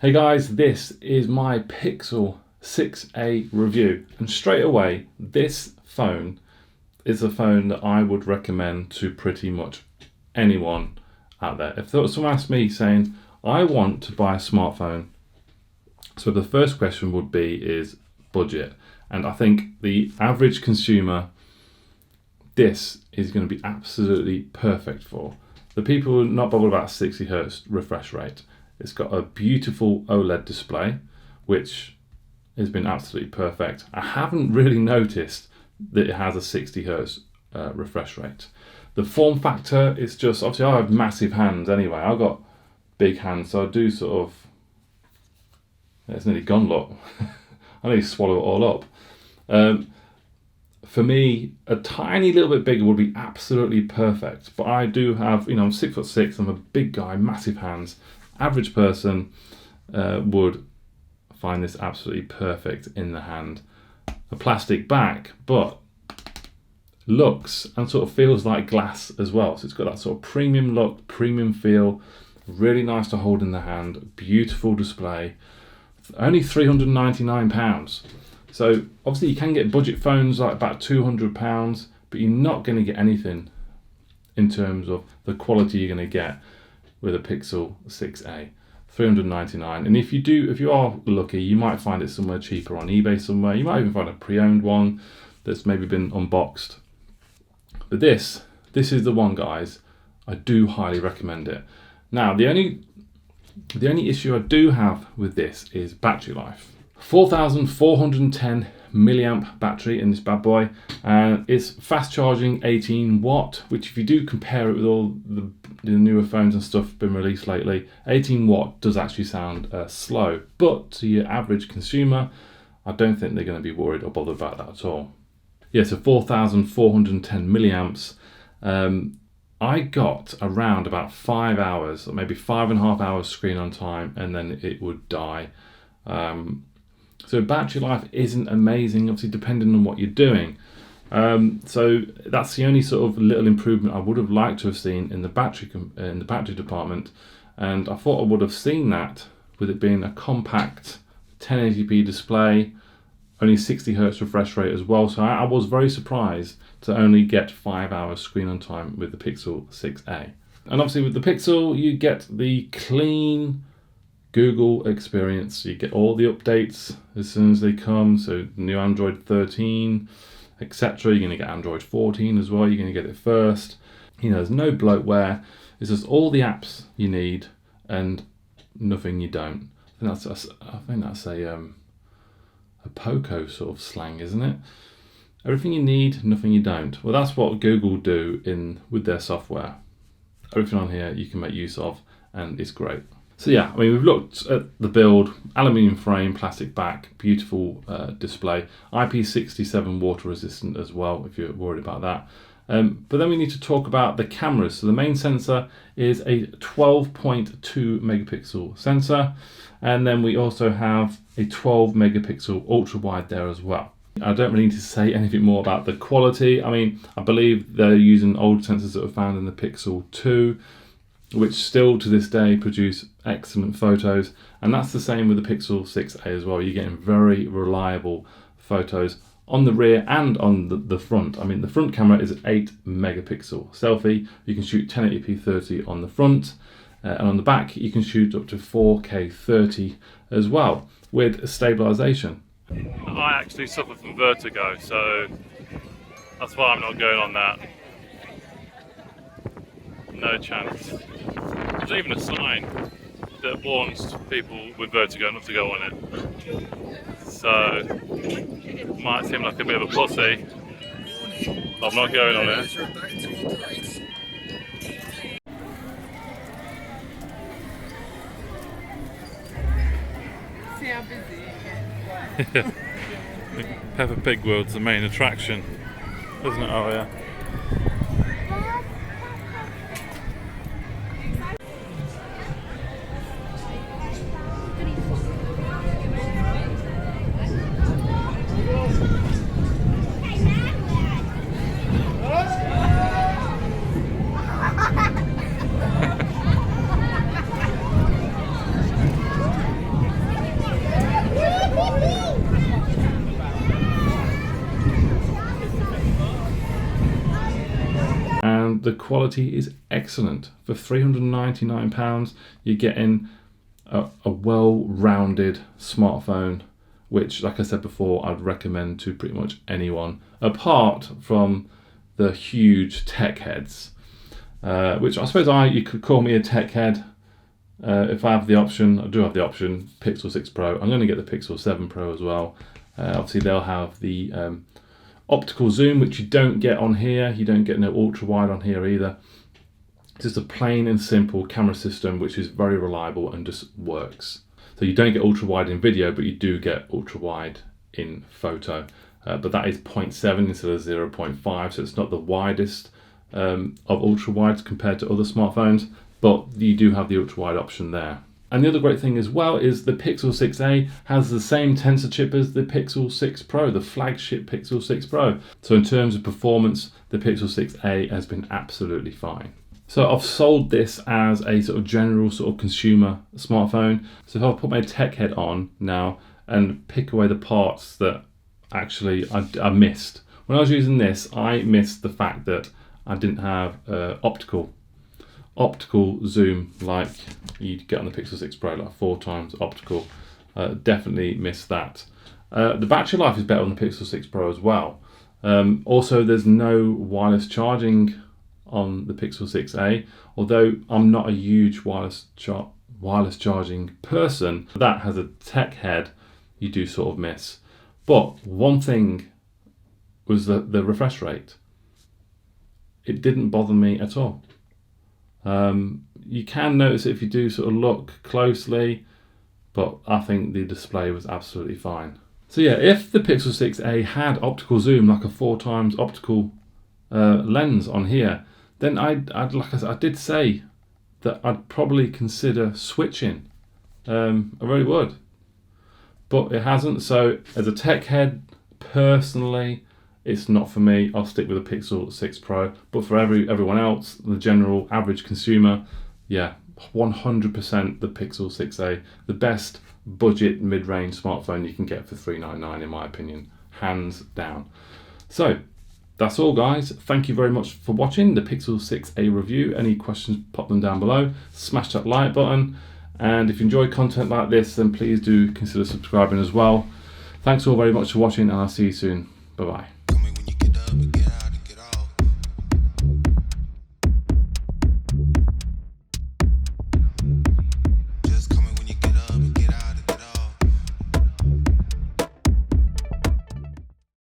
Hey guys, this is my Pixel 6a review, and straight away this phone is a phone that I would recommend to pretty much anyone out there. If someone asked me saying I want to buy a smartphone, so the first question would be is budget, and I think the average consumer this is going to be absolutely perfect for. The people who are not bothered about 60 Hz refresh rate. It's got a beautiful OLED display, which has been absolutely perfect. I haven't really noticed that it has a 60 Hz refresh rate. The form factor is just, obviously I have massive hands anyway. I've got big hands, so I do sort of, it's nearly gone, look. I need to swallow it all up. For me, a tiny little bit bigger would be absolutely perfect. But I do have, I'm 6'6", I'm a big guy, massive hands. Average person would find this absolutely perfect in the hand. A plastic back, but looks and sort of feels like glass as well. So it's got that sort of premium look, premium feel, really nice to hold in the hand, beautiful display. Only £399. So obviously you can get budget phones like about £200, but you're not going to get anything in terms of the quality you're going to get with a Pixel 6a. £399, and if you are lucky, you might find it somewhere cheaper on eBay somewhere. You might even find a pre-owned one that's maybe been unboxed. But this is the one, guys. I do highly recommend it. Now the only issue I do have with this is battery life. 4,410 milliamp battery in this bad boy, and it's fast charging, 18 watt, which if you do compare it with all the newer phones and stuff been released lately, 18 watt does actually sound slow, but to your average consumer I don't think they're going to be worried or bothered about that at all. Yeah, so 4,410 milliamps. I got around about 5 hours or maybe 5.5 hours screen on time, and then it would die. So battery life isn't amazing, obviously depending on what you're doing. So that's the only sort of little improvement I would have liked to have seen in the battery department, and I thought I would have seen that with it being a compact 1080p display, only 60 Hz refresh rate as well. So I was very surprised to only get 5 hours screen on time with the Pixel 6a. And obviously with the Pixel you get the clean Google experience. You get all the updates as soon as they come, so new Android 13, etc. You're going to get Android 14 as well. You're going to get it first. There's no bloatware. It's just all the apps you need and nothing you don't. I think that's a Poco sort of slang, isn't it? Everything you need, nothing you don't. Well, that's what Google do with their software. Everything on here you can make use of, and it's great. So yeah, I mean, we've looked at the build, aluminium frame, plastic back, beautiful display, IP67 water resistant as well, if you're worried about that. But then we need to talk about the cameras. So the main sensor is a 12.2 megapixel sensor, and then we also have a 12 megapixel ultra wide there as well. I don't really need to say anything more about the quality. I mean, I believe they're using old sensors that were found in the Pixel 2, which still to this day produce excellent photos, and that's the same with the Pixel 6a as well. You're getting very reliable photos on the rear and on the front. I mean, the front camera is an 8 megapixel selfie. You can shoot 1080p 30 on the front, and on the back you can shoot up to 4K 30 as well with stabilization. I actually suffer from vertigo, so that's why I'm not going on that. No chance. There's even a sign that warns people with vertigo not to go on it. So, might seem like a bit of a pussy, but I'm not going on it. See how busy it gets. Peppa Pig World's the main attraction, isn't it? Oh yeah. the quality is excellent. For £399, you're getting a well-rounded smartphone, which, like I said before, I'd recommend to pretty much anyone, apart from the huge tech heads, which I suppose you could call me a tech head. If I have the option, I do have the option, Pixel 6 Pro. I'm going to get the Pixel 7 Pro as well. Obviously, they'll have the optical zoom, which you don't get on here. You don't get no ultra wide on here either. It's just a plain and simple camera system, which is very reliable and just works. So you don't get ultra wide in video, but you do get ultra wide in photo. But that is 0.7 instead of 0.5, so it's not the widest of ultra wides compared to other smartphones, but you do have the ultra wide option there. And the other great thing as well is the Pixel 6a has the same tensor chip as the Pixel 6 Pro, the flagship Pixel 6 Pro. So in terms of performance, the Pixel 6a has been absolutely fine. So I've sold this as a sort of general sort of consumer smartphone. So if I put my tech head on now and pick away the parts that actually I missed. When I was using this, I missed the fact that I didn't have optical zoom like you'd get on the Pixel 6 Pro, like 4 times optical. Definitely missed that. The battery life is better on the Pixel 6 Pro as well. Also, there's no wireless charging on the Pixel 6a, although I'm not a huge wireless charging person. That has a tech head you do sort of miss. But one thing was the refresh rate. It didn't bother me at all. You can notice it if you do sort of look closely, but I think the display was absolutely fine. So yeah, if the Pixel 6a had optical zoom, like a 4 times optical lens on here, then I'd like I said, I did say that I'd probably consider switching. I really would, but it hasn't. So as a tech head, personally, it's not for me. I'll stick with the Pixel 6 Pro. But for everyone else, the general average consumer, yeah, 100% the Pixel 6a, the best budget mid-range smartphone you can get for $399 in my opinion, hands down. So that's all, guys. Thank you very much for watching the Pixel 6a review. Any questions, pop them down below. Smash that like button. And if you enjoy content like this, then please do consider subscribing as well. Thanks all very much for watching, and I'll see you soon. Bye-bye.